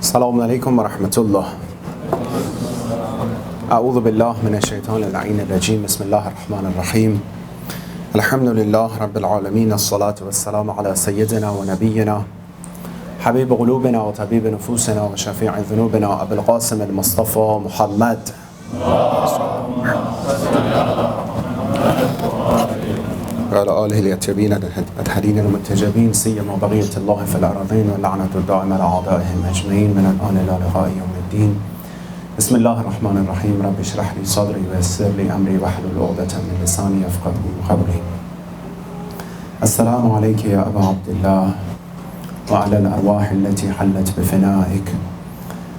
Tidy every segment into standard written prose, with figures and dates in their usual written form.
السلام عليكم ورحمة الله. أعوذ بالله من الشيطان اللعين الرجيم. بسم الله الرحمن الرحيم. الحمد لله رب العالمين. الصلاة والسلام على سيدنا ونبينا حبيب قلوبنا وطبيب نفوسنا وشفيع ذنوبنا أبي القاسم المصطفى محمد وعلى آله اليتيبين الأطهرين المنتجبين، سيما بقية الله في الأراضين، واللعنة الدائمة على أعدائهم أجمعين من الآن إلى لقاء يوم الدين. بسم الله الرحمن الرحيم. رب اشرح لي صدري ويسر لي أمري واحلل عقدة من لساني يفقهوا قولي. السلام عليك يا أبا عبد الله وعلى الأرواح التي حلت بفنائك.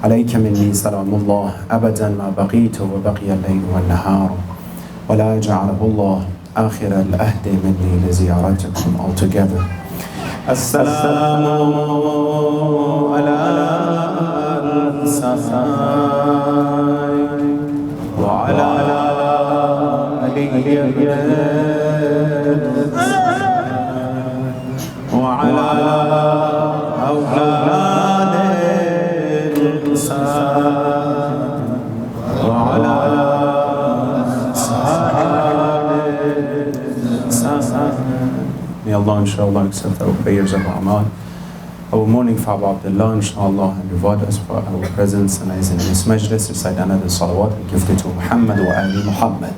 عليك مني سلام الله أبدا ما بقيت وبقي الليل والنهار، ولا جعله الله آخر الأهد مني لزيارتكم altogether. السلام على السماء وعلى علي وعلى أولاد الإنسان وعلى May Allah inshallah accept our prayers of Amal. Our morning for Abu Abdullah inshallah and reward us for our presence and as in this majlis recite another salawat and gift it to Muhammad wa Ali Muhammad.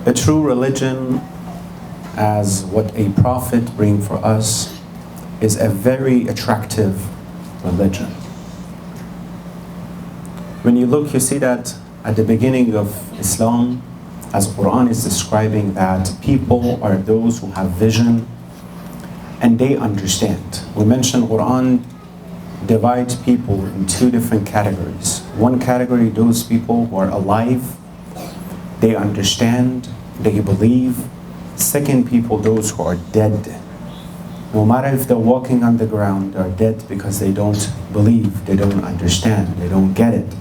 A true religion, as what a prophet bring for us, is a very attractive religion. When you look, you see that at the beginning of Islam, as Quran is describing that people are those who have vision and they understand. We mentioned Quran divides people in two different categories. One category, those people who are alive, they understand, they believe. Second people, those who are dead. No matter if they're walking on the ground, they're dead because they don't believe, they don't understand, they don't get it.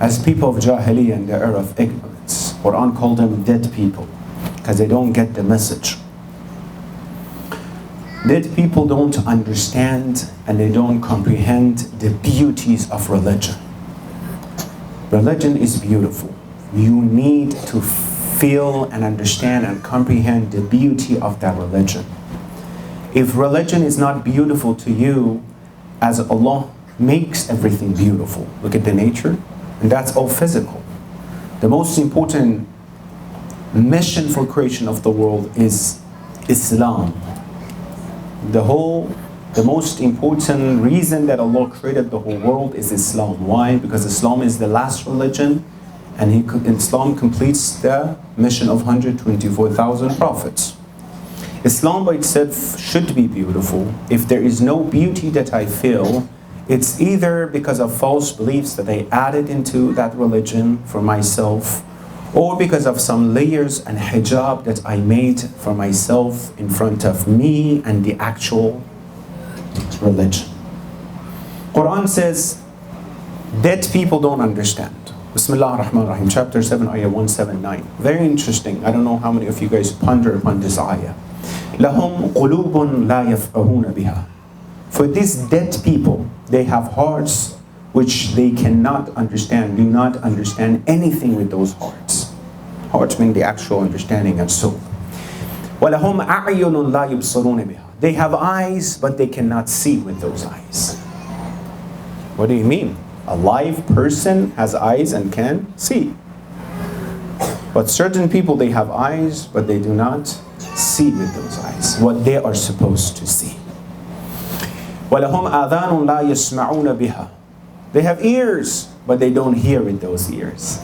As people of Jahiliyyah in the era of ignorance, Quran called them dead people because they don't get the message. Dead people don't understand and they don't comprehend the beauties of religion. Religion is beautiful. You need to feel and understand and comprehend the beauty of that religion. If religion is not beautiful to you, as Allah makes everything beautiful, look at the nature, and that's all physical. The most important mission for creation of the world is Islam. The most important reason that Allah created the whole world is Islam. Why? Because Islam is the last religion, and Islam completes the mission of 124,000 prophets. Islam by itself should be beautiful. If there is no beauty that I feel, it's either because of false beliefs that I added into that religion for myself, or because of some layers and hijab that I made for myself in front of me and the actual religion. Quran says, dead people don't understand. Bismillah ar-Rahman ar-Rahim, chapter 7, ayah 179. Very interesting. I don't know how many of you guys ponder upon this ayah. لَهُمْ قُلُوبٌ لَا يَفْقَهُونَ بِهَا. For these dead people, they have hearts which they cannot understand, do not understand anything with those hearts. Hearts mean the actual understanding and soul. وَلَهُمْ أَعْيُنٌ لَا يُبْصَرُونَ بِهَا. They have eyes, but they cannot see with those eyes. What do you mean? A live person has eyes and can see. But certain people, they have eyes, but they do not see with those eyes what they are supposed to see. وَلَهُمْ آذَانٌ لَا يَسْمَعُونَ بِهَا. They have ears, but they don't hear with those ears.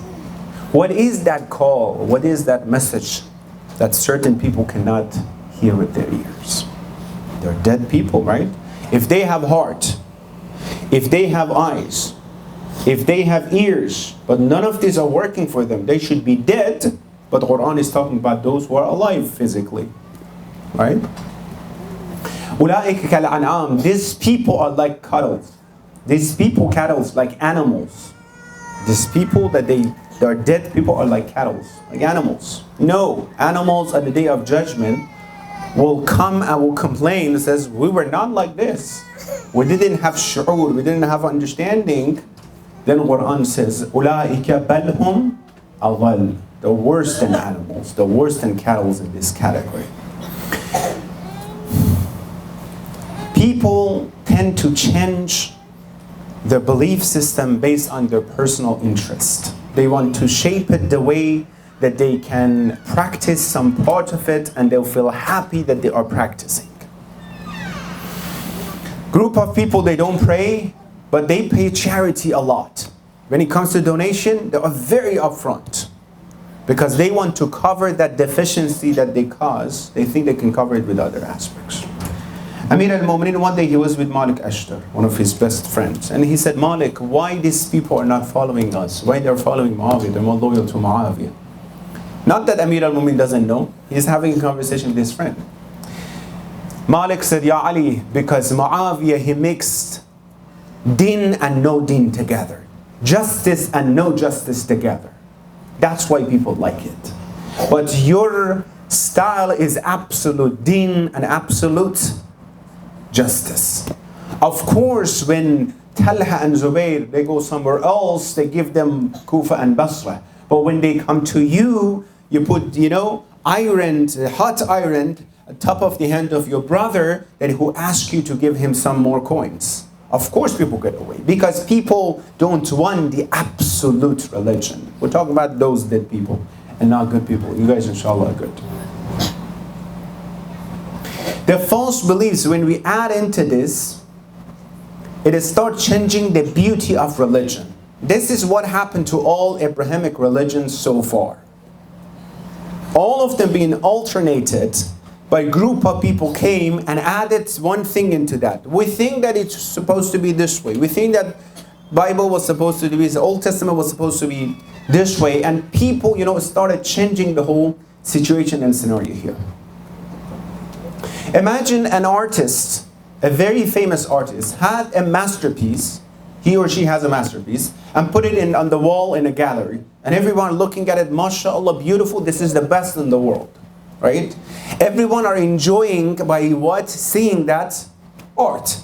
What is that call? What is that message that certain people cannot hear with their ears? They're dead people, right? If they have heart, if they have eyes, if they have ears, but none of these are working for them, they should be dead. But Quran is talking about those who are alive physically, right? أُولَٰئِكَ كَالْأَنْعَامِ. These people are like cattle. These people, cattle, like animals. These people that they are dead people are like cattle, like animals. No, animals at the day of judgment will come and will complain and says, we were not like this. We didn't have shu'ur, we didn't have understanding. Then Quran says, أُولَٰئِكَ بَلْ هُمْ أَضَلُّ. The worst than animals, the worst than cattle in this category. People tend to change their belief system based on their personal interest. They want to shape it the way that they can practice some part of it and they'll feel happy that they are practicing. Group of people, they don't pray, but they pay charity a lot. When it comes to donation, they are very upfront because they want to cover that deficiency that they cause. They think they can cover it with other aspects. Amir al-Mu'mineen, one day he was with Malik Ashtar, one of his best friends, and he said, Malik, why these people are not following us? Why they're following Muawiyah? They're more loyal to Muawiyah. Not that Amir al-Mu'mineen doesn't know. He's having a conversation with his friend. Malik said, Ya Ali, because Muawiyah, he mixed din and no din together. Justice and no justice together. That's why people like it. But your style is absolute din and absolute justice. Of course, when Talha and Zubair, they go somewhere else, they give them Kufa and Basra. But when they come to you, you put, hot iron on top of the hand of your brother, then who asks you to give him some more coins. Of course people get away, because people don't want the absolute religion. We're talking about those dead people and not good people. You guys, inshallah, are good. The false beliefs, when we add into this, it starts changing the beauty of religion. This is what happened to all Abrahamic religions so far. All of them being alternated by a group of people came and added one thing into that. We think that it's supposed to be this way. We think that Bible was supposed to be, the Old Testament was supposed to be this way. And people, started changing the whole situation and scenario here. Imagine an artist, a very famous artist, had a masterpiece. He or she has a masterpiece and put it on the wall in a gallery. And everyone looking at it, mashallah, beautiful, this is the best in the world. Right? Everyone are enjoying by what? Seeing that art.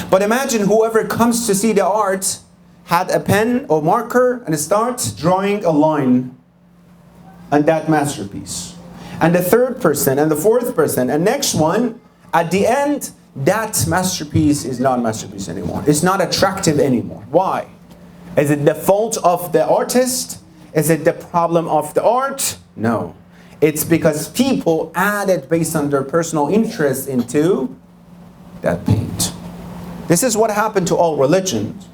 But imagine whoever comes to see the art had a pen or marker and starts drawing a line on that masterpiece. And the third person and the fourth person and next one, at the end, that masterpiece is not a masterpiece anymore. It's not attractive anymore. Why? Is it the fault of the artist? Is it the problem of the art? No. It's because people added based on their personal interest into that paint. This is what happened to all religions.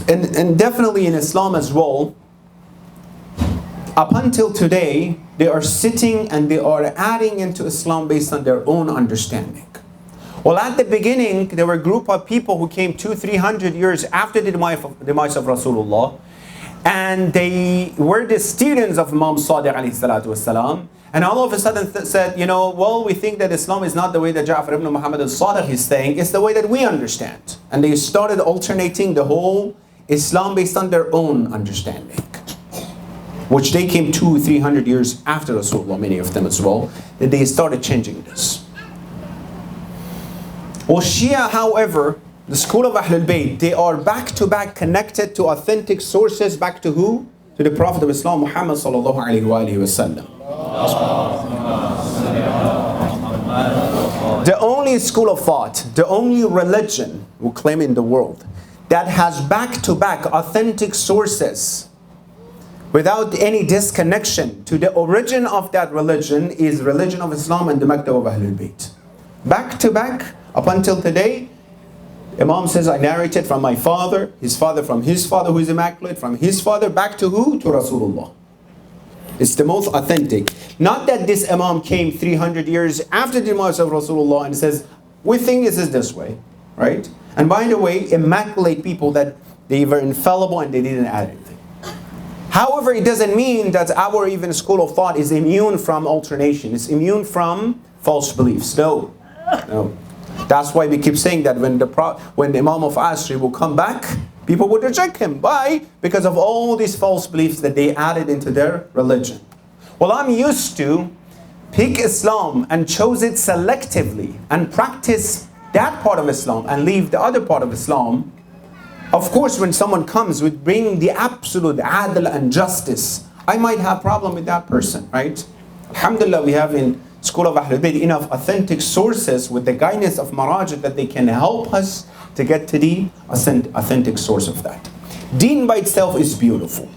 And definitely in Islam as well, up until today, they are sitting and they are adding into Islam based on their own understanding. Well, at the beginning, there were a group of people who came 200-300 years after the demise of Rasulullah, and they were the students of Imam Sadiq alayhi salatu wasalam, and all of a sudden said, we think that Islam is not the way that Ja'far ibn Muhammad al-Sadiq is saying, it's the way that we understand. And they started alternating the whole Islam based on their own understanding, which they came 200-300 years after Rasulullah, many of them as well, that they started changing this. Well, Shia, however, the school of Ahlul Bayt, they are back-to-back connected to authentic sources, back to who? To the Prophet of Islam, Muhammad sallallahu alayhi wa sallam. The only school of thought, the only religion we claim in the world that has back-to-back authentic sources without any disconnection to the origin of that religion is religion of Islam and the Maktab of Ahlul Bayt. Back-to-back, up until today, Imam says, I narrated from my father, his father from his father who is immaculate, from his father back to who? To Rasulullah. It's the most authentic. Not that this Imam came 300 years after the demise of Rasulullah and says, we think this is this way, right? And by the way, immaculate people that they were infallible and they didn't add anything. However, it doesn't mean that our even school of thought is immune from alternation. It's immune from false beliefs. No. That's why we keep saying that when the Imam of Asri will come back, people would reject him. Why? Because of all these false beliefs that they added into their religion. Well, I'm used to pick Islam and chose it selectively and practice that part of Islam and leave the other part of Islam, of course when someone comes with bringing the absolute adl and justice, I might have problem with that person, right? Alhamdulillah, we have in School of Ahlul Bayt enough authentic sources with the guidance of Maraj that they can help us to get to the authentic source of that. Deen by itself is beautiful.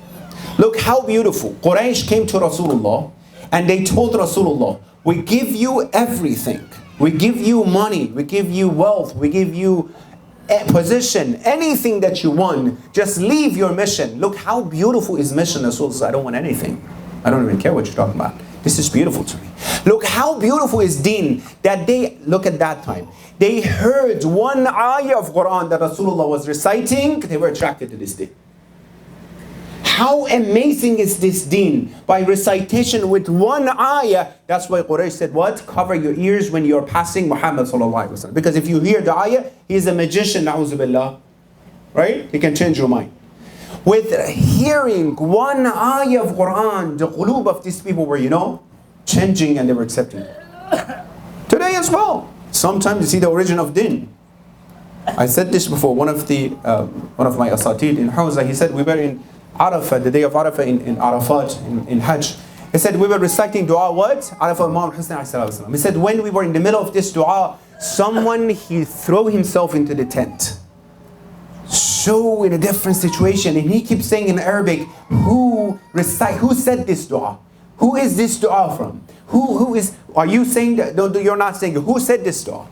Look how beautiful. Quraysh came to Rasulullah and they told Rasulullah, we give you everything. We give you money, we give you wealth, we give you a position, anything that you want. Just leave your mission. Look how beautiful is mission. Rasul says, I don't want anything. I don't even care what you're talking about. This is beautiful to me. Look how beautiful is deen that they, look at that time. They heard one ayah of Quran that Rasulullah was reciting, they were attracted to this deen. How amazing is this deen? By recitation with one ayah, that's why Quraysh said what? Cover your ears when you're passing Muhammad sallallahu alaihi wasallam. Because if you hear the ayah, he's a magician, na'udhu billah. Right? He can change your mind. With hearing one ayah of Quran, the qulub of these people were, changing and they were accepting it. Today as well. Sometimes you see the origin of din. I said this before. One of my asatid in Hawza, he said we were in Arafah, the day of Arafah in Arafat, in Hajj. He said we were reciting dua what? Arafah Imam Hussein alayhi salam. He said when we were in the middle of this dua, he threw himself into the tent. So in a different situation, and he keeps saying in Arabic, who said this dua? Who is this dua from? Are you saying that? No, you're not saying it. Who said this dua?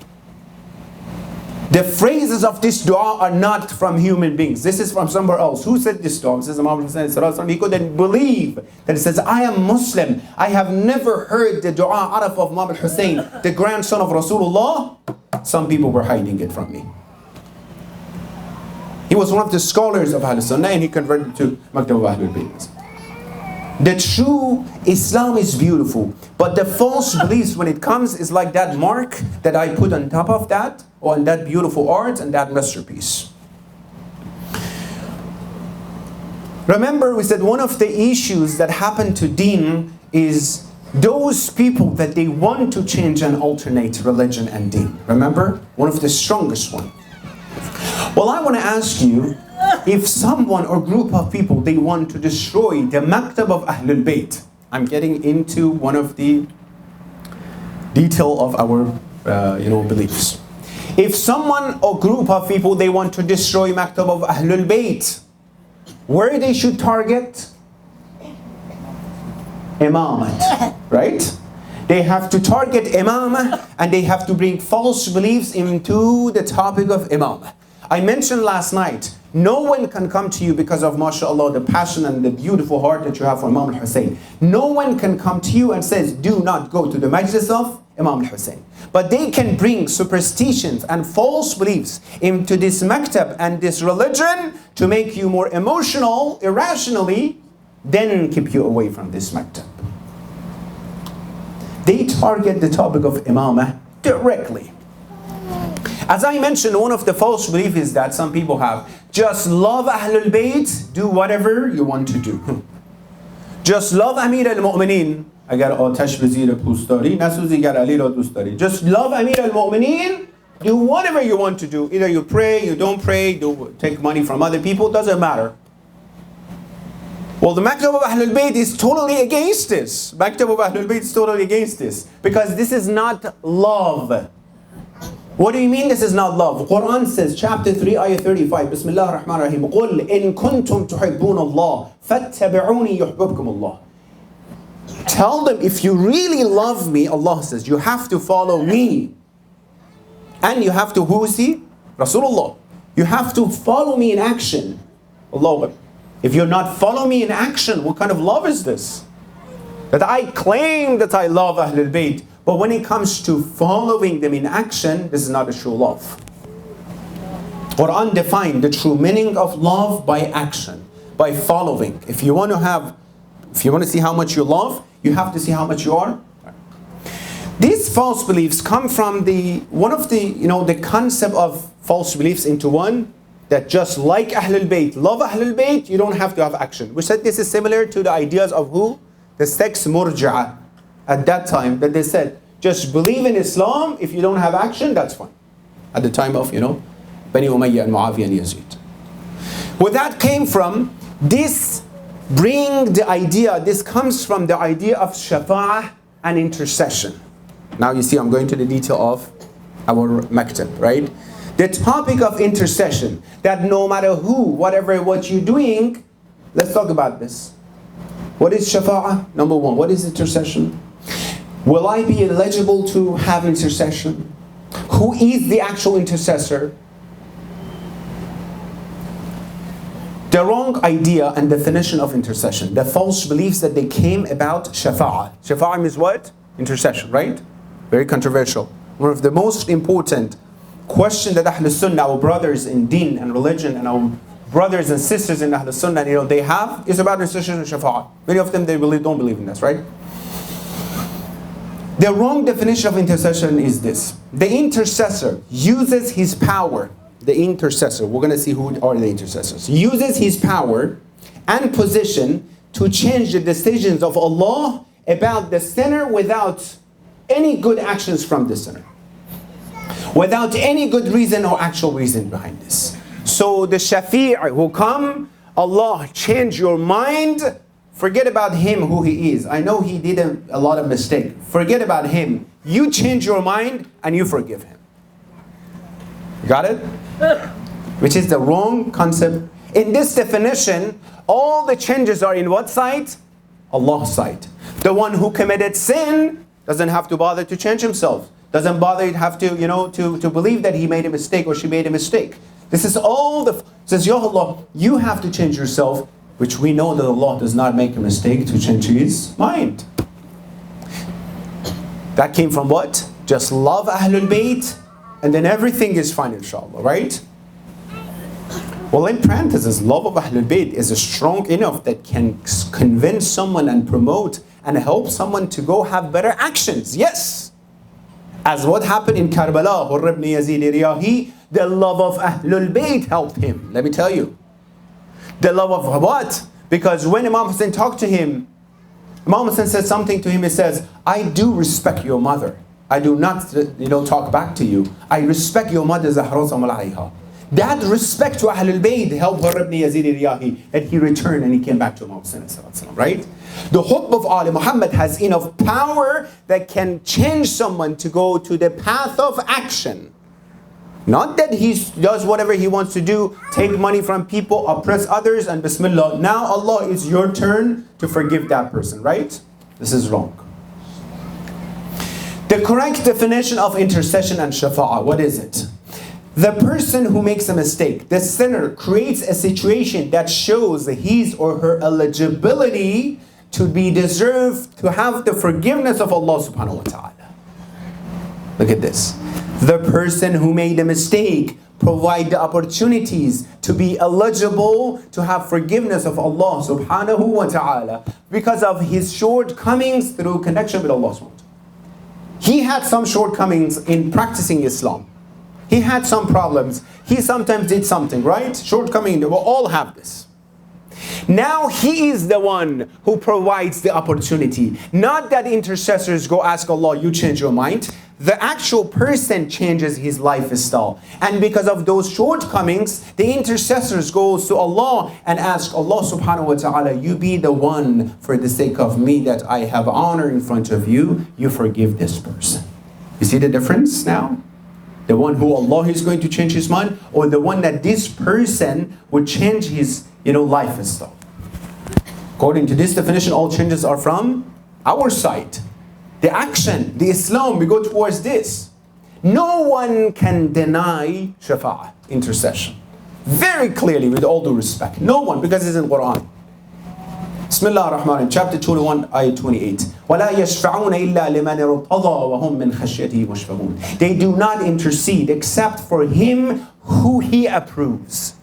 The phrases of this dua are not from human beings. This is from somewhere else. Who said this dua? It says Imam Hussein, he couldn't believe that it says, I am Muslim. I have never heard the dua Araf of Imam Hussein, the grandson of Rasulullah. Some people were hiding it from me. He was one of the scholars of Ahlul Sunnah and he converted to Maktab of Ahlul Bayt. The true Islam is beautiful, but the false beliefs when it comes is like that mark that I put on top of that, or on that beautiful art and that masterpiece. Remember, we said one of the issues that happened to deen is those people that they want to change and alternate religion and deen. Remember? One of the strongest ones. Well, I want to ask you, if someone or group of people, they want to destroy the maktab of Ahlul Bayt. I'm getting into one of the detail of our beliefs. If someone or group of people, they want to destroy maktab of Ahlul Bayt, where they should target? Imamat, right? They have to target imamah and they have to bring false beliefs into the topic of imamah. I mentioned last night, no one can come to you because of, mashallah, the passion and the beautiful heart that you have for Imam al-Hussein. No one can come to you and says, do not go to the majlis of Imam al-Hussein. But they can bring superstitions and false beliefs into this maktab and this religion to make you more emotional, irrationally, then keep you away from this maktab. They target the topic of imamah directly. As I mentioned, one of the false beliefs is that some people have, just love Ahlul Bayt, do whatever you want to do. Just love Amir al-Mu'mineen, agar atash bezir pustari, nasuzi gar Ali ra dost dari. Just love Amir al-Mu'mineen, do whatever you want to do. Either you pray, you don't pray, take money from other people, doesn't matter. Well, the Maktab of Ahlul Bayt is totally against this. Maktab of Ahlul Bayt is totally against this. Because this is not love. What do you mean this is not love? Quran says, chapter 3, ayah 35, Bismillah ar-Rahman ar-Rahim, قُلْ إِن كُنْتُمْ تُحِبُّونَ اللَّهِ فَاتَّبِعُونِي يُحْبِبْكُمُ اللَّهِ. Tell them, if you really love me, Allah says, you have to follow me. And you have to, who is he? Rasulullah. You have to follow me in action. Allah. If you're not following me in action, what kind of love is this? That I claim that I love Ahlul Bayt, but when it comes to following them in action, this is not a true love. Quran defined the true meaning of love by action, by following. If you want to see how much you love, you have to see how much you are. These false beliefs come from the concept of false beliefs into one, that just like Ahlul Bayt, love Ahlul Bayt, you don't have to have action. We said this is similar to the ideas of who? The sects Murji'ah. at that time that they said, just believe in Islam. If you don't have action, that's fine. At the time of, Bani Umayyah and Muawiyah and Yazid. Where that came from, this comes from the idea of shafa'ah and intercession. Now you see, I'm going to the detail of our maktab, right? The topic of intercession, that no matter what you're doing, let's talk about this. What is shafa'ah? Number one, what is intercession? Will I be eligible to have intercession? Who is the actual intercessor? The wrong idea and definition of intercession, the false beliefs that they came about shafa'ah. Shafa'ah means what? Intercession, right? Very controversial. One of the most important questions that Ahlul Sunnah, our brothers in deen and religion, and our brothers and sisters in Ahlul Sunnah, they have, is about intercession and shafa'ah. Many of them, don't believe in this, right? The wrong definition of intercession is this. The intercessor uses his power. The intercessor, we're going to see who are the intercessors, uses his power and position to change the decisions of Allah about the sinner without any good actions from the sinner. Without any good reason or actual reason behind this. So the Shafi' will come, Allah change your mind, forget about him who he is. I know he did a lot of mistake. Forget about him. You change your mind and you forgive him. Got it? Which is the wrong concept. In this definition, all the changes are in what side? Allah's side. The one who committed sin doesn't have to bother to change himself. Doesn't bother to have to, to believe that he made a mistake or she made a mistake. This is all says, Ya Allah, you have to change yourself, which we know that Allah does not make a mistake to change his mind. That came from what? Just love Ahlul Bayt, and then everything is fine, inshallah, right? Well, in parentheses, love of Ahlul Bayt is strong enough that can convince someone and promote and help someone to go have better actions. Yes. As what happened in Karbala, Hurr ibn Yazid al-Riyahi, the love of Ahlul Bayt helped him. Let me tell you. The love of what? Because when Imam Hussein talked to him, Imam Hussein said something to him. He says, I do respect your mother. I do not, talk back to you. I respect your mother, Zahra Samalaiha. That respect to Ahlul Bayt helped Hurr ibn Yazid al-Riyahi, that he returned and he came back to Imam Hussein, right? The hubb of Ali Muhammad has enough power that can change someone to go to the path of action. Not that he does whatever he wants to do, take money from people, oppress others, and Bismillah. Now Allah, it's your turn to forgive that person, right? This is wrong. The correct definition of intercession and shafa'ah, what is it? The person who makes a mistake, the sinner, creates a situation that shows his or her eligibility to be deserved, to have the forgiveness of Allah subhanahu wa ta'ala. Look at this. The person who made a mistake provide the opportunities to be eligible to have forgiveness of Allah subhanahu wa ta'ala because of his shortcomings through connection with Allah subhanahu wa ta'ala. He had some shortcomings in practicing Islam. He had some problems. He sometimes did something, right? Shortcoming, we all have this. Now he is the one who provides the opportunity. Not that intercessors go ask Allah, you change your mind. The actual person changes his lifestyle. And because of those shortcomings, the intercessors goes to Allah and ask Allah subhanahu wa ta'ala, you be the one for the sake of me that I have honor in front of you, you forgive this person. You see the difference now? The one who Allah is going to change his mind, or the one that this person would change his lifestyle. According to this definition, all changes are from our side. The action, the Islam, we go towards this. No one can deny shafa'ah, intercession. Very clearly, with all due respect. No one, because it's in Quran. Bismillah ar-Rahman ar-Rahim, chapter 21, ayah 28. وَلَا يَشْفَعُونَ إِلَّا لِمَنِ ارْتَضَى وَهُمْ مِنْ خَشْيَتِهِ مُشْفِقُونَ. They do not intercede except for him who he approves.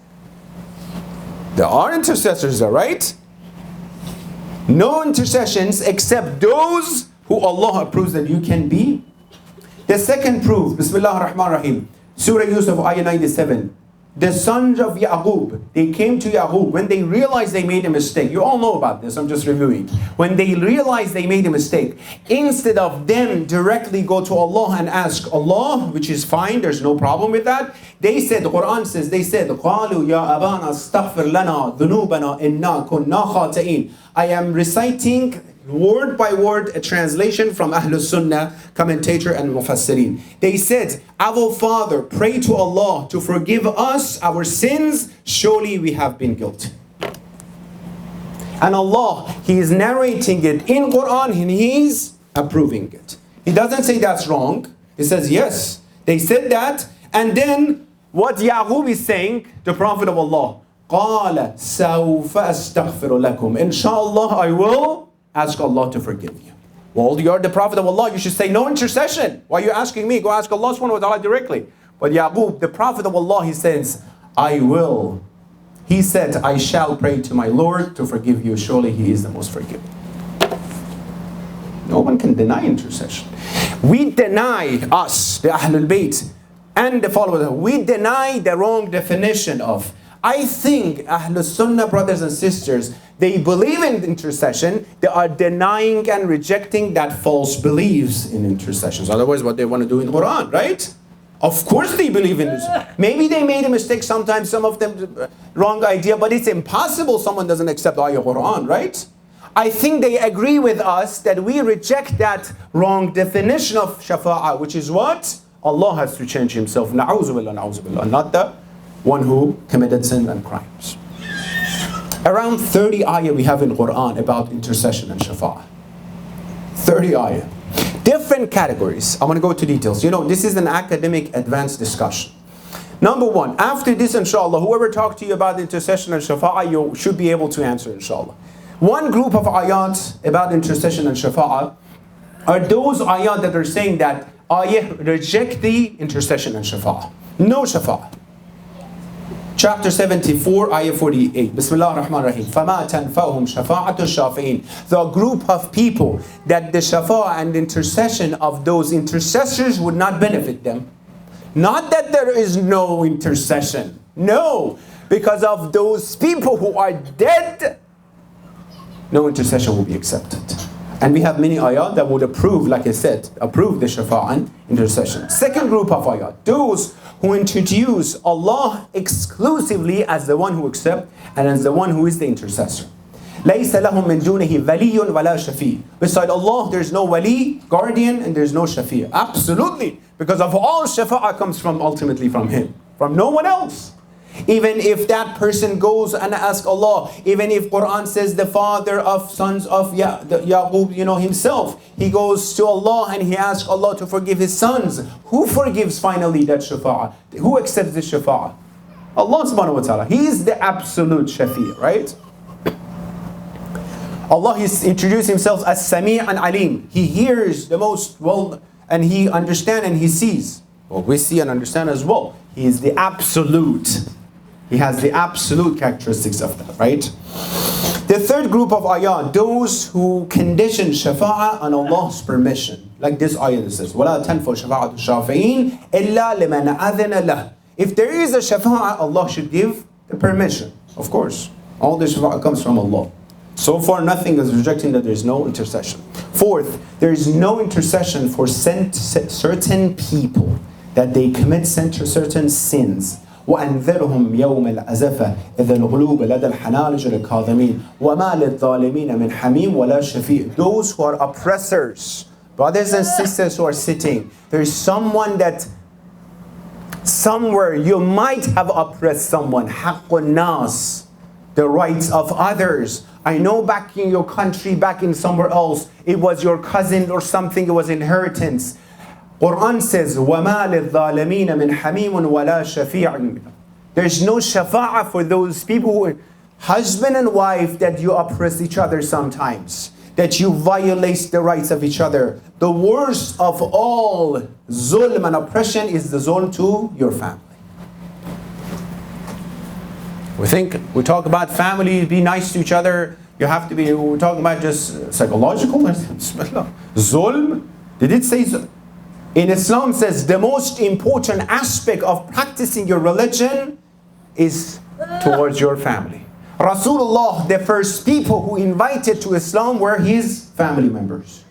There are intercessors there, right? No intercessions except those who Allah approves that you can be. The second proof, Bismillah ar-Rahman ar-Rahim, Surah Yusuf, ayah 97. the sons of Yaqub, they came to Yaqub when they realized they made a mistake. You all know about this, I'm just reviewing. When they realized they made a mistake, instead of them directly go to Allah and ask Allah, which is fine, there's no problem with that. They said, the Quran says, they said, قَالُوا يَا أَبَانَا اسْتَغْفِرْ لَنَا ذُنُوبَنَا إِنَّا كُنَّا خَاطِئِينَ. I am reciting word by word a translation from Ahlul Sunnah, commentator and Mufassirin. They said, our Father, pray to Allah to forgive us our sins, surely we have been guilty. And Allah, He is narrating it in Quran and He is approving it. He doesn't say that's wrong. He says, yes, they said that. And then what Yaqub is saying, the Prophet of Allah, قَالَ سَوْفَ أَسْتَغْفِرُ لَكُمْ. Inshallah, I will ask Allah to forgive you. Well, you're the Prophet of Allah. You should say no intercession. Why are you asking me? Go ask Allah subhanahu wa ta'ala directly. But Yaqub, the Prophet of Allah, he says, I will. He said, I shall pray to my Lord to forgive you. Surely He is the most forgiving. No one can deny intercession. We deny, us, the Ahlul Bayt, and the followers, we deny the wrong definition of. I think Ahlul Sunnah brothers and sisters, they believe in intercession, they are denying and rejecting that false beliefs in intercessions. Otherwise, what they want to do in Quran, right? Of course they believe in this. Maybe they made a mistake sometimes, some of them wrong idea, but it's impossible someone doesn't accept ayah Quran, right? I think they agree with us that we reject that wrong definition of shafa'ah, which is what? Allah has to change Himself. Na'udhu billah, not the one who committed sin and crimes. Around 30 ayah we have in Quran about intercession and shafa'ah. 30 ayah. Different categories. I want to go to details. You know, this is an academic advanced discussion. Number one, after this, inshallah, whoever talked to you about intercession and shafa'ah, you should be able to answer, inshallah. One group of ayat about intercession and shafa'ah are those ayat that are saying that ayah reject the intercession and shafa'ah. No shafa'ah. Chapter 74, ayah 48. Bismillah ar-Rahman ar-Rahim. فَمَا تَنْفَعُهُمْ شَفَاعَةُ الشَّافِعِينَ. The group of people that the shafa'ah and intercession of those intercessors would not benefit them. Not that there is no intercession. No. Because of those people who are dead, no intercession will be accepted. And we have many ayat that would approve, like I said, approve the shafa'ah and intercession. Second group of ayat, those who introduce Allah exclusively as the one who accepts and as the one who is the intercessor. لَيْسَ لَهُم مِّن دُونِهِ وَلِيٌّ وَلَا شَفِيعٌ. Beside Allah, there's no wali, guardian, and there's no shafi'. Absolutely. Because of all shafa'ah comes from ultimately from Him, from no one else. Even if that person goes and asks Allah, even if Quran says the father of sons of Yaqub, himself, he goes to Allah and he asks Allah to forgive his sons. Who forgives finally that shafa'ah? Who accepts the shafa'ah? Allah subhanahu wa ta'ala. He is the absolute shafi', right? Allah has introduced Himself as Sami' and Alim. He hears the most well and He understands and He sees. Well, we see and understand as well. He is the absolute. He has the absolute characteristics of that, right? The third group of ayah, those who condition shafa'ah on Allah's permission. Like this ayah that says, وَلَا تَنْفُ شَفَاعَةُ الشَّافِعِينَ إِلَّا لِمَنْ أَذِنَ لَهُ. If there is a shafa'ah, Allah should give the permission. Of course, all the shafa'ah comes from Allah. So far, nothing is rejecting that there is no intercession. Fourth, there is no intercession for certain people that they commit certain sins. وأنذرهم يوم الأزفة إذا القلوب لدى الحناجر الكاظمين وما للظالمين من حميم ولا شفيع. Those who are oppressors, brothers and sisters who are sitting, there is someone that somewhere you might have oppressed someone. حق الناس, the rights of others. I know back in your country, back in somewhere else, it was your cousin or something, it was inheritance. Quran says, وَمَا لِلظَّالَمِينَ مِنْ حَمِيمٌ وَلَا شَفِيعٌ. There's no shafa'ah for those people who are husband and wife that you oppress each other sometimes, that you violate the rights of each other. The worst of all zulm and oppression is the zulm to your family. We talk about family, be nice to each other. You have to be, we're talking about just psychological. Zulm, did it say zulm? In Islam says the most important aspect of practicing your religion is towards your family. Rasulullah, the first people who invited to Islam were his family members.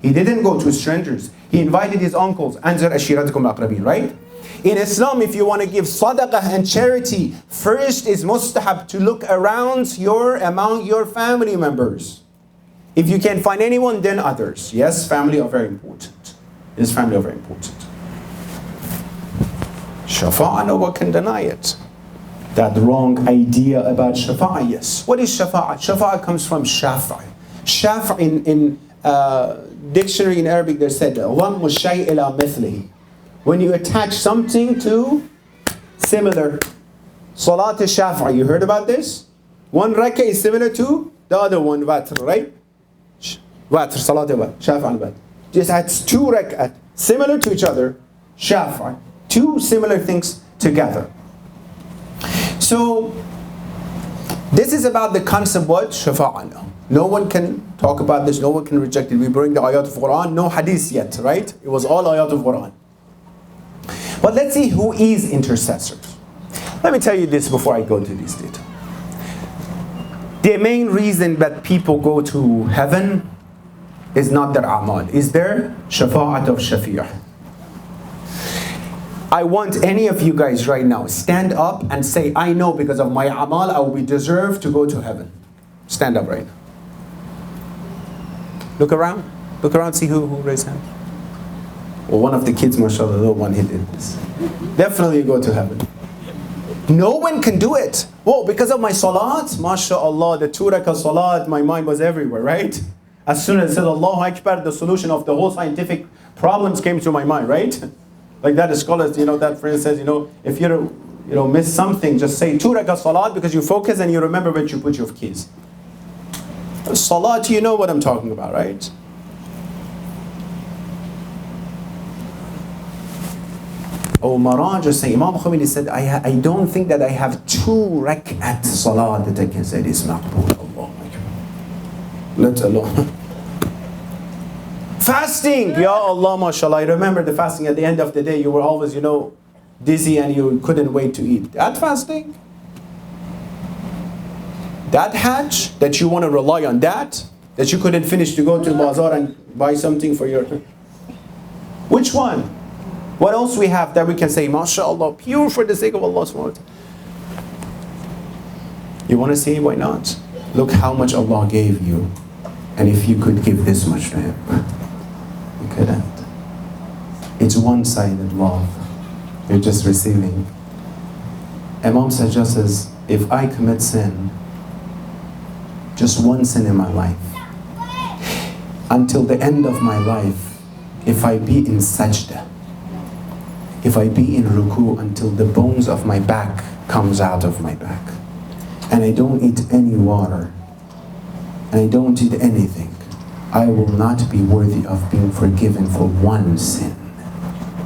He didn't go to strangers. He invited his uncles. Anzir ashiratukum aqrabin, right? In Islam, if you want to give sadaqah and charity, first is mustahab to look around among your family members. If you can't find anyone, then others. Yes, family are very important. Yes, family are very important. Shafa'ah, no one can deny it. That wrong idea about shafa'ah, yes. What is shafa'ah? Shafa'ah comes from shafa'. Shafa' in dictionary in Arabic, they said, ضَمُّ الشَّيْءِ إِلَى مِثْلِهِ. When you attach something to similar. Salat al-shafa', you heard about this? One rak'ah is similar to the other one, watr, right? Watr, salat al-shafa' al-watr. Just adds two rak'at, similar to each other, shafa'. Two similar things together. So, this is about the concept what? Shafa'ah. No one can talk about this, no one can reject it. We bring the ayat of Quran, no hadith yet, right? It was all ayat of Quran. But let's see who is intercessors. Let me tell you this before I go to this data. The main reason that people go to heaven is not their a'mal, is their shafa'at of shafi'ah. I want any of you guys right now, stand up and say, I know because of my amal, I will be deserved to go to heaven. Stand up right now. Look around, see who raised hand. Well, one of the kids, mashallah, the one he did this. Definitely go to heaven. No one can do it. Well, because of my salat, mashallah, the 2 rakah salat, my mind was everywhere, right? As soon as I said Allahu Akbar, the solution of the whole scientific problems came to my mind, right? Like that, the scholars, that friend says, if you miss something, just say 2 rakah salat because you focus and you remember where you put your keys. Salat, you know what I'm talking about, right? Oh, Maran just saying, Imam Khomeini said, I don't think that I have 2 rak'at salat that I can say this maqbool. Allah, let alone. Fasting, ya Allah, mashallah. I remember the fasting at the end of the day, you were always, dizzy and you couldn't wait to eat. That fasting? That hajj, that you want to rely on that you couldn't finish to go to the bazaar and buy something for your... Which one? What else we have that we can say, mashallah, pure for the sake of Allah subhanahu wa ta'ala? You want to see? Why not? Look how much Allah gave you. And if you could give this much to Him, you couldn't. It's one-sided love. You're just receiving. Imam suggests, if I commit sin, just one sin in my life, until the end of my life, if I be in sajda, if I be in ruku until the bones of my back comes out of my back, and I don't eat any water, and I don't eat anything, I will not be worthy of being forgiven for one sin.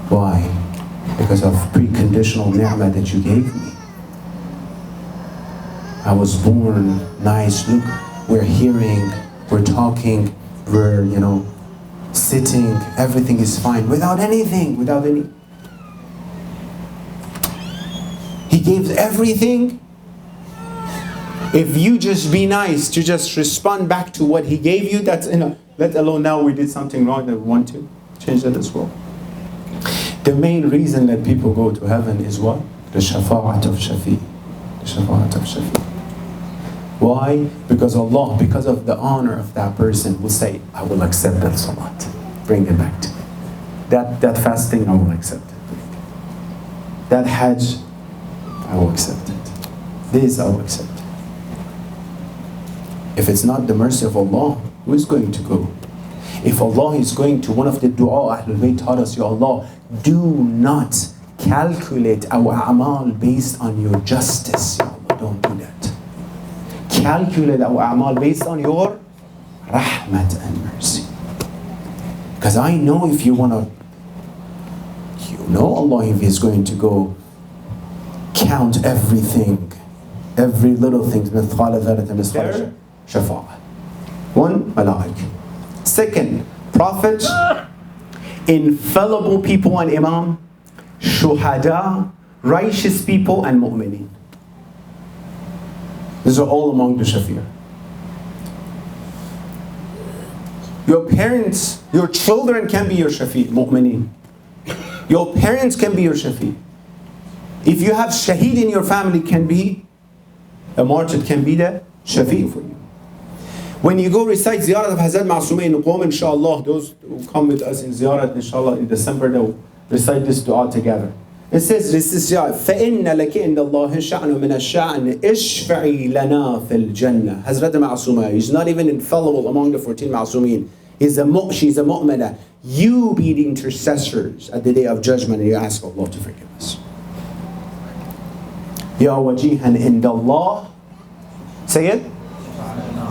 Why? Because of preconditional ni'mah that you gave me. I was born nice, look, we're hearing, we're talking, we're, sitting, everything is fine, without anything, without any. He gave everything. If you just be nice to just respond back to what He gave you, that's enough. Let alone now we did something wrong that we want to change that as well. The main reason that people go to heaven is what? The shafa'at of shafi. The shafa'at of shafi. Why? Because Allah, because of the honor of that person, will say, I will accept that salat. Bring it back to me. That fasting, I will accept it. That hajj, I will accept it. This, I will accept it. If it's not the mercy of Allah, who is going to go? If Allah is going to, one of the dua Ahlul Bayt taught us, Ya Allah, do not calculate our a'mal based on your justice. Ya Allah, don't do that. Calculate our a'mal based on your rahmat and mercy. Because I know if you want to, Allah, if He's going to go count everything, every little thing, shafa'ah. One, malaik. Second, prophet, infallible people and imam, shuhada, righteous people and mu'mineen. These are all among the shafi'. Your parents, your children can be your shafi', mu'mineen. Your parents can be your shafi'. If you have shaheed in your family, can be a martyr, can be the shafi' for you. When you go recite ziyarat of Hazrat Ma'asuma in Qom, inshallah, those who come with us in ziyarat, inshallah, in December, they'll recite this dua together. It says, this is فَإِنَّ لَكِ إِنَّ اللَّهِ شَعْنُ مِنَ الشَّعْنِ إِشْفَعِي لَنَا فِي الْجَنَّةِ. Hazrat Ma'asuma, he's not even infallible among the 14 Ma'asumeen. She's a mu'mina. You be the intercessors at the day of judgment and you ask Allah to forgive us. Ya wajihan inda Allah. Say it.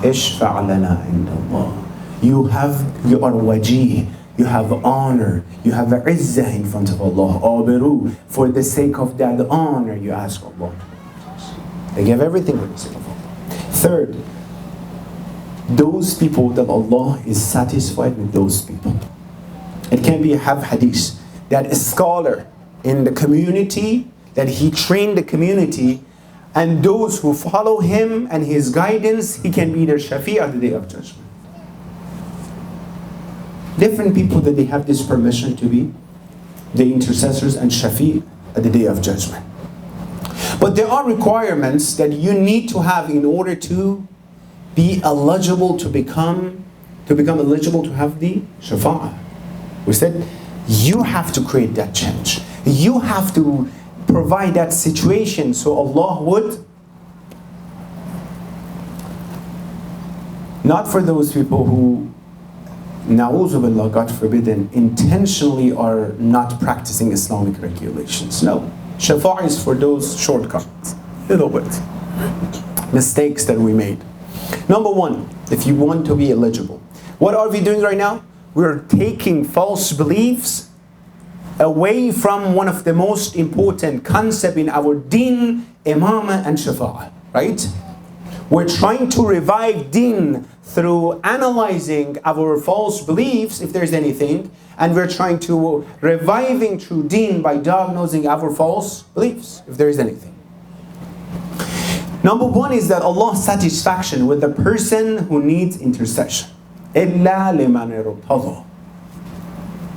Ishfa' lana inda Allah. You are wajih. You have honor. You have izzah in front of Allah. Abiru. For the sake of that honor, you ask Allah. They give everything for the sake of Allah. Third, those people that Allah is satisfied with those people. It can be have hadith that a scholar in the community, that he trained the community, and those who follow him and his guidance, he can be their shafi' at the day of judgment. Different people that they have this permission to be the intercessors and shafi' at the day of judgment. But there are requirements that you need to have in order to be eligible to become eligible to have the shafa'ah. We said you have to create that change. You have to provide that situation so Allah would. Not for those people who, na'udhu billah, God forbidden, intentionally are not practicing Islamic regulations. No. Shafa'ah is for those shortcomings. Little bit. Mistakes that we made. Number one, if you want to be eligible, what are we doing right now? We're taking false beliefs away from one of the most important concepts in our deen, imamah and shafa'ah, right? We're trying to revive deen through analyzing our false beliefs, if there's anything, and we're trying to reviving through deen by diagnosing our false beliefs, if there is anything. Number one is that Allah's satisfaction with the person who needs intercession. إِلَّا لِمَنِ ارْتَضَى.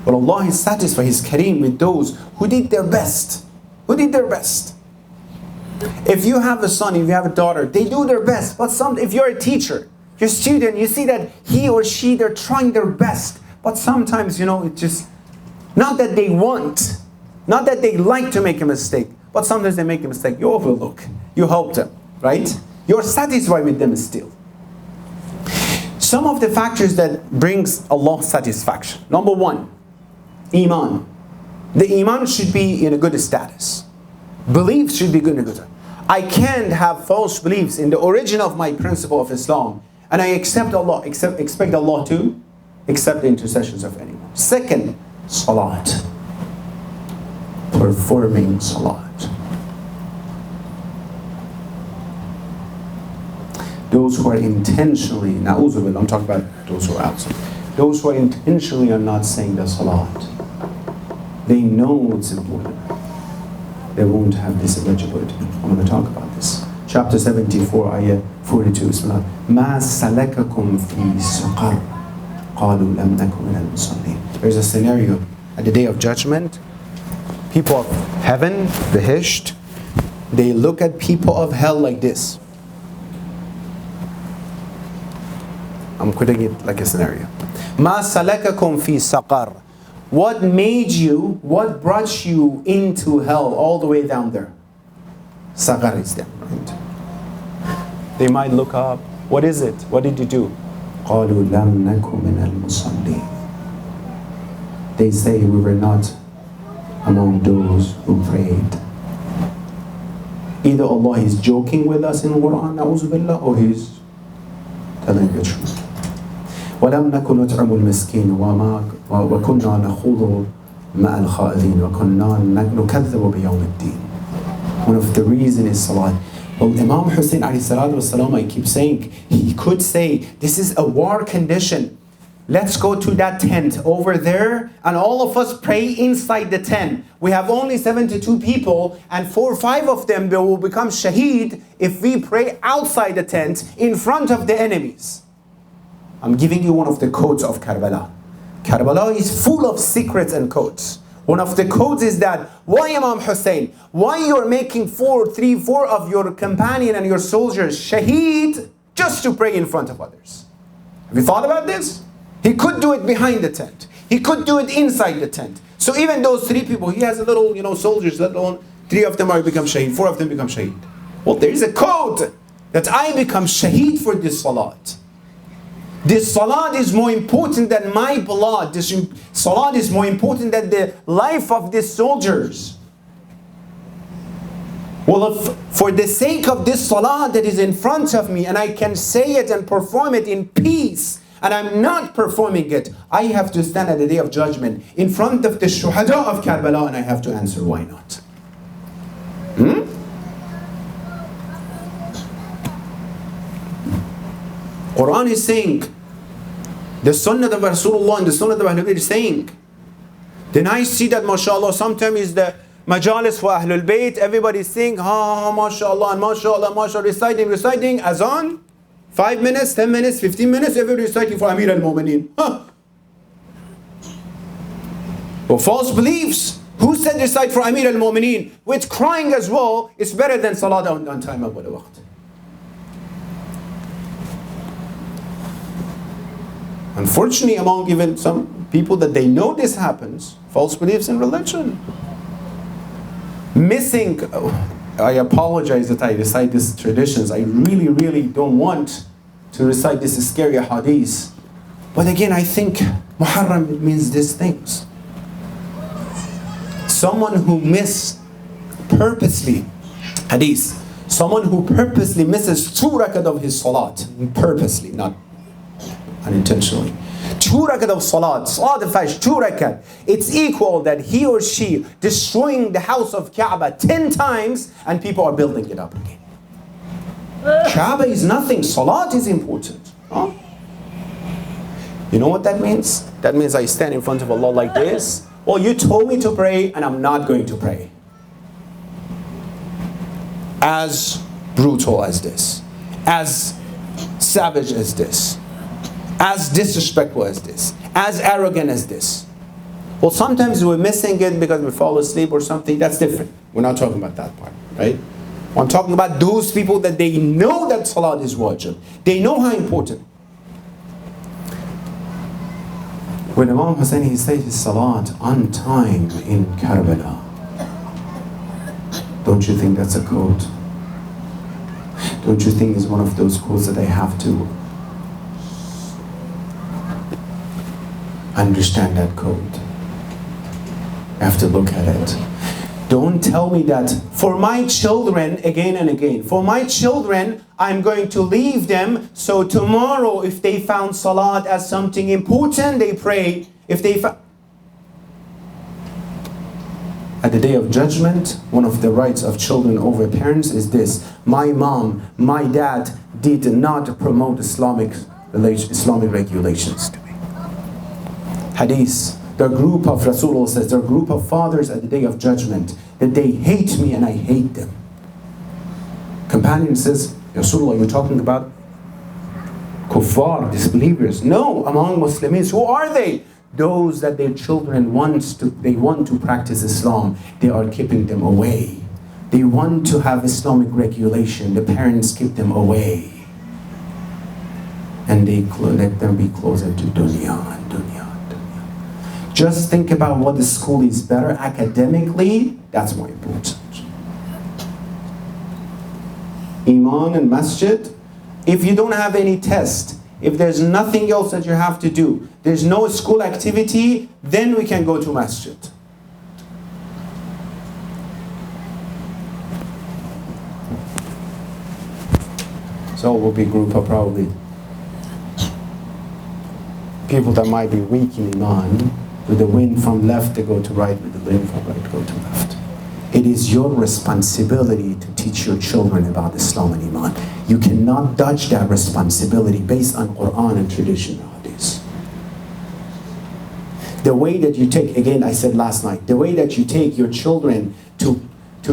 But Allah is satisfied, He's kareem with those who did their best. Who did their best. If you have a son, if you have a daughter, they do their best. But if you're a teacher, your student, you see that he or she, they're trying their best. But sometimes, it's just, not that they want, not that they like to make a mistake, but sometimes they make a mistake. You overlook, you help them, right? You're satisfied with them still. Some of the factors that brings Allah satisfaction. Number one, Iman. The Iman should be in a good status. Beliefs should be good and good. I can't have false beliefs in the origin of my principle of Islam, and I expect Allah to accept the intercessions of anyone. Second, salat. Performing salat. Those who are intentionally, na'udhu billah, I'm talking about those who are outside. Those who are intentionally are not saying the salat. They know it's important. They won't have this eligibility. I'm going to talk about this. Chapter 74, ayah 42. Bismillah. مَا سَلَكَكُمْ فِي سَقَرٍ قَالُوا لَمْ نَكُ مِنَ الْمُصَلِّينَ. There's a scenario at the day of judgment. People of heaven, Bihisht, they look at people of hell like this. I'm putting it like a scenario. مَا سَلَكَكُمْ فِي سَقَرٍ. What what brought you into hell all the way down there? Saqar is there, right? They might look up. What is it? What did you do? قَالُوا لَمْ نَكُ مِنَ الْمُصَلِّينَ. They say we were not among those who prayed. Either Allah is joking with us in the Quran, na'udhu billah, or He's telling the truth. وَلَمْ نَكُ نُطْعِمُ الْمِسْكِينَ وَكُنَّا نَخُوضُ مَعَ الْخَائِضِينَ وَكُنَّا نُكَذِّبُ بِيَوْمِ الدِّينِ. One of the reasons is salat. Well, Imam Hussein alayhi salatu wasalam, I keep saying, he could say, this is a war condition. let's go to that tent over there and all of us pray inside the tent. We have only 72 people and 4 or 5 of them will become shaheed if we pray outside the tent in front of the enemies. I'm giving you one of the codes of Karbala. Karbala is full of secrets and codes. One of the codes is that, why Imam Hussein? Why you're making 4 of your companion and your soldiers shaheed just to pray in front of others? Have you thought about this? He could do it behind the tent. He could do it inside the tent. So even those 3 people, he has a little, soldiers, let alone 3 of them are become shaheed, 4 of them become shaheed. Well, there is a code that I become shaheed for this salat. This salat is more important than my blood. This salat is more important than the life of these soldiers. Well, if for the sake of this salat that is in front of me and I can say it and perform it in peace, and I'm not performing it, I have to stand at the day of judgment in front of the shuhada of Karbala and I have to answer why not. Quran is saying, the Sunnah of Rasulullah and the Sunnah of Ahlul Bayt is saying. Then I see that, mashallah, sometimes is the majalis for Ahlul Bayt, everybody sing, mashallah, and mashallah, mashallah, reciting, azan, 5 minutes, 10 minutes, 15 minutes, everybody reciting for Amir al-Mu'mineen. Well, false beliefs. Who said recite for Amir al-Mu'mineen? With crying as well, it's better than salat on time of waqt. Unfortunately, among even some people that they know this happens, false beliefs in religion. Missing, I apologize that I recite these traditions. I really, really don't want to recite this scary hadith. But again, I think Muharam means these things. Someone who purposely, hadith, someone who purposely misses 2 rakat of his salat, purposely, not unintentionally. 2 rakat of salat al-fajr, 2 rakat. It's equal that he or she destroying the house of Kaaba 10 times and people are building it up again. Kaaba is nothing, salat is important. Huh? You know what that means? That means I stand in front of Allah like this. Well, you told me to pray and I'm not going to pray. As brutal as this, as savage as this, as disrespectful as this, as arrogant as this. Well, sometimes we're missing it because we fall asleep or something. That's different. We're not talking about that part, right? I'm talking about those people that they know that salat is wajib. They know how important. When Imam Hussein, he said his salat on time in Karbala. Don't you think that's a code? Don't you think it's one of those codes that I have to understand that code? I have to look at it. Don't tell me that for my children, again and again, for my children, I'm going to leave them, so tomorrow if they found salat as something important, they pray. If they at the day of judgment, one of the rights of children over parents is this: my mom, my dad did not promote Islamic regulations to me. Hadith. The group of Rasulullah says, the group of fathers at the day of judgment, that they hate me and I hate them. Companion says, Rasulullah, you're talking about kuffar, disbelievers. No, among Muslims, who are they? Those that their children want to practice Islam, they are keeping them away. They want to have Islamic regulation, the parents keep them away. And they let them be closer to dunya and dunya. Just think about what the school is better academically, that's more important. Iman and masjid, if you don't have any test, if there's nothing else that you have to do, there's no school activity, then we can go to masjid. So it will be a group of probably people that might be weak in Iman. With the wind from left, they go to right. With the wind from right, go to left. It is your responsibility to teach your children about Islam and Iman. You cannot dodge that responsibility based on Quran and tradition nowadays. The way that you take, again, I said last night, the way that you take your children to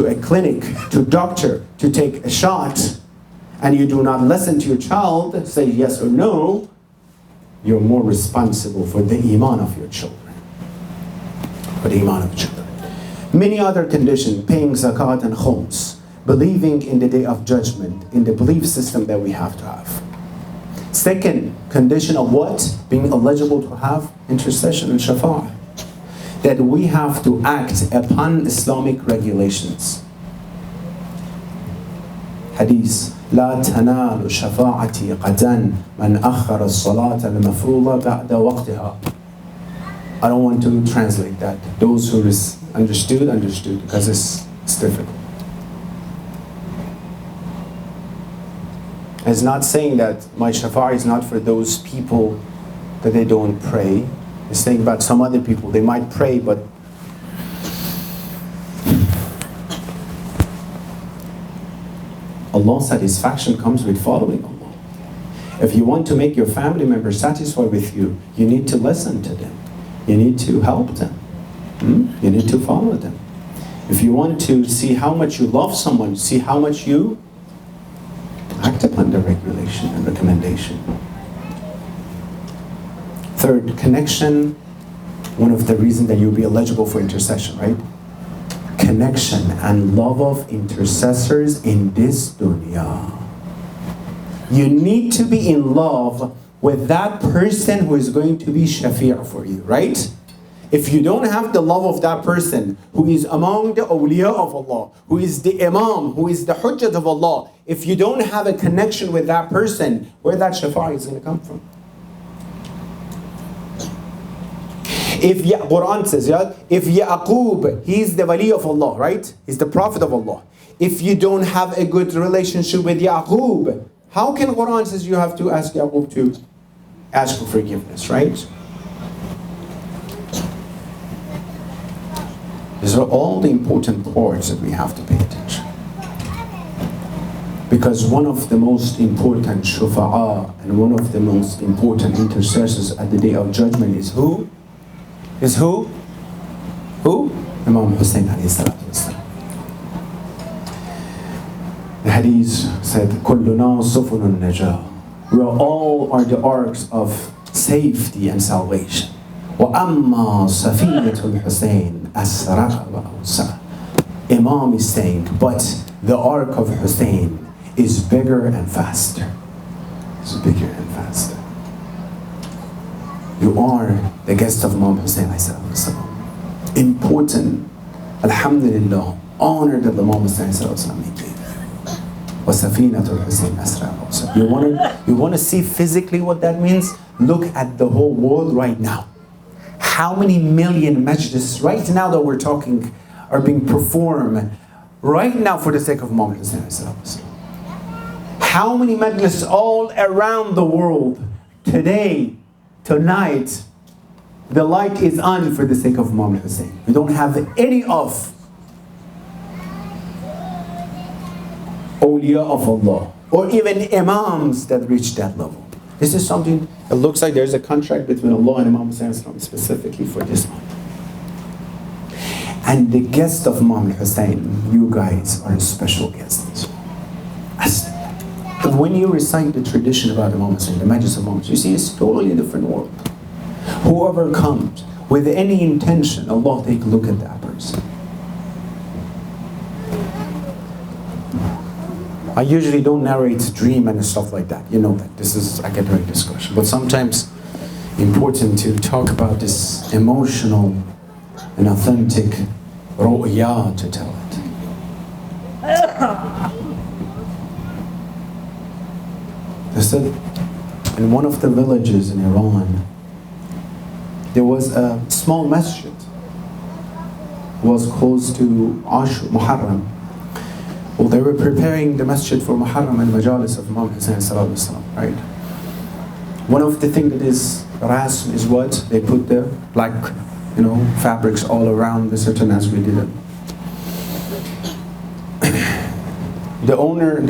a clinic, to a doctor, to take a shot, and you do not listen to your child, say yes or no, you're more responsible for the iman of your children. For the iman of children. Many other conditions, paying zakat and khums, believing in the day of judgment, in the belief system that we have to have. Second condition of what? Being eligible to have intercession and shafa'ah. That we have to act upon Islamic regulations. Hadith. لا تنال شفاعتي غدا من أخر الصلاة المفروضة بعد وقتها. I don't want to translate that. Those who understood, because it's difficult. It's not saying that my shafa'ah is not for those people that they don't pray. It's saying about some other people, they might pray, but Allah's satisfaction comes with following Allah. If you want to make your family members satisfied with you, you need to listen to them. You need to help them. You need to follow them. If you want to see how much you love someone, see how much you act upon the regulation and recommendation. Third, connection. One of the reasons that you'll be eligible for intercession, right? Connection and love of intercessors in this dunya. You need to be in love with that person who is going to be shafi' for you, right? If you don't have the love of that person who is among the awliya of Allah, who is the imam, who is the hujjat of Allah, if you don't have a connection with that person, where that shafa' is going to come from? If Quran says, if Yaqub, he's the wali of Allah, right? He's the prophet of Allah. If you don't have a good relationship with Yaqub, how can Quran says you have to ask Yaqub to ask for forgiveness, right? These are all the important parts that we have to pay attention. Because one of the most important shufa'a and one of the most important intercessors at the day of judgment is who? Is who? Who? Imam Hussein alayhi salatu wasalam. The hadith said, كُلُّنَا سُفُنُ النَّجَاةِ. We are the arcs of safety and salvation. وَأَمَّا صَفِيَّةُ الْحُسَيْنِ أَسْرَعَ وَأَوْسَعَ. Imam is saying, but the arc of Hussein is bigger and faster. It's bigger and faster. You are the guest of Imam Hussein. Important, alhamdulillah, honor that Imam Hussein gave. وَسَفِينَةُ الْحُسَيْنِ أَسْرَى. You want to see physically what that means? Look at the whole world right now. How many million majlis right now that we're talking are being performed right now for the sake of Imam Hussein? How many majlis all around the world today? Tonight, the light is on for the sake of Imam Hussein. We don't have any of awliya of Allah or even imams that reach that level. This is something that looks like there's a contract between Allah and Imam Hussein specifically for this one. And the guest of Imam Hussein, you guys are a special guest. When you recite the tradition about Imam Hussein, the majlis of Imam Hussein, you see it's totally a different world. Whoever comes with any intention, Allah take a look at that person. I usually don't narrate dream and stuff like that. You know that. This is academic discussion. But sometimes important to talk about this emotional and authentic ru'ya to tell it. They said in one of the villages in Iran, there was a small masjid. It was close to Muharam. Well, they were preparing the masjid for Muharam and Majalis of Imam Hussein sallallahu alaihi wasallam, right? One of the things that is rasm is what? They put the black, fabrics all around the certain as we did it. The owner,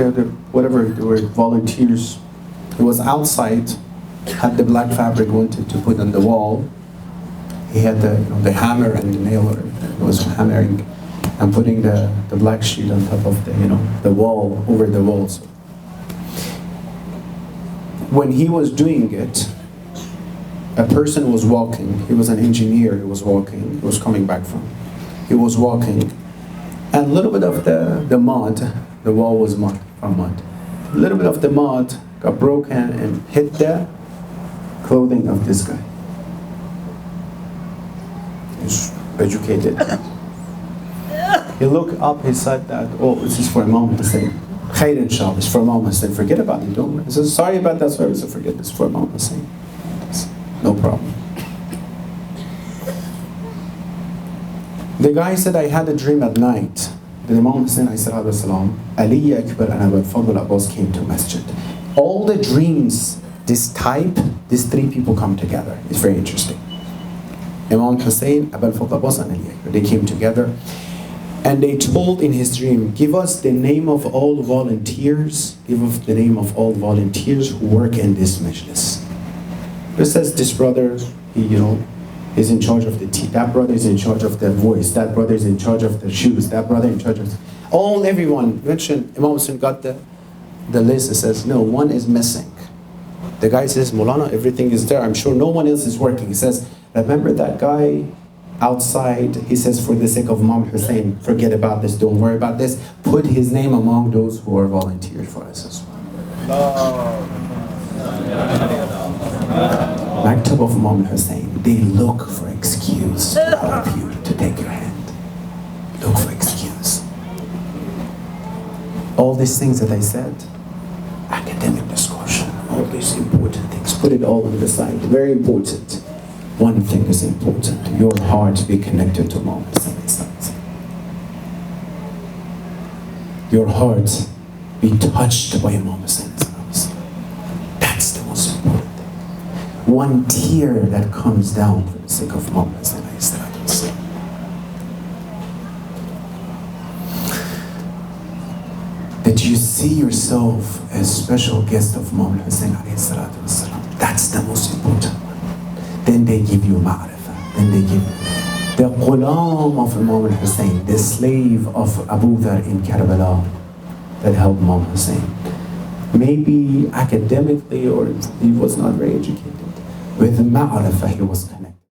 whatever, there were volunteers, he was outside, had the black fabric wanted to put on the wall. he had the hammer and the nail, he was hammering and putting the black sheet on top of the wall, over the walls. When he was doing it, a person was walking. He was an engineer. He was walking. He was coming back he was walking, and a little bit of the mud, the wall was mud, from mud. A little bit of the mud got broken and hit the clothing of this guy. He's educated. He looked up, he said that, oh, this is for a moment. He said, Khair inshallah, it's for a moment. He said, forget about it, don't worry. He said, sorry about that, sorry. He said, forget this for a moment. He said, no problem. The guy said, I had a dream at night. The Imam Hussein, Ali Akbar and Abu Fadl Abbas came to masjid. All the dreams, this type, these three people come together. It's very interesting. Imam Hussein, Abu Fadl Abbas and Ali Akbar, they came together. And they told in his dream, give us the name of all volunteers, give us the name of all volunteers who work in this majlis. It says this brother, he, is in charge of the tea, that brother is in charge of the voice, that brother is in charge of the shoes, that brother in charge of everyone. Mentioned, Imam Hussein got the list. It says, no, one is missing. The guy says, Mulana, everything is there. I'm sure no one else is working. He says, remember that guy outside? He says, for the sake of Imam Hussein, forget about this, don't worry about this. Put his name among those who are volunteered for us as well. Maktab of Imam Hussein, they look for excuse to help you, to take your hand. Look for excuse. All these things that I said, academic discussion, all these important things, put it all on the side. Very important. One thing is important, your heart be connected to Imam Hussein. Your heart be touched by Imam Hussein. That's the most important thing. One tear that comes down for the sake of Imam Hussein. That you see yourself as special guest of Imam Hussein. That's the most important one. Then they give you ma'rifah. Then they give you the ghulam of Imam Hussein, the slave of Abu Dhar in Karbala that helped Imam Hussein. Maybe academically or he was not very educated. With ma'rifah he was connected.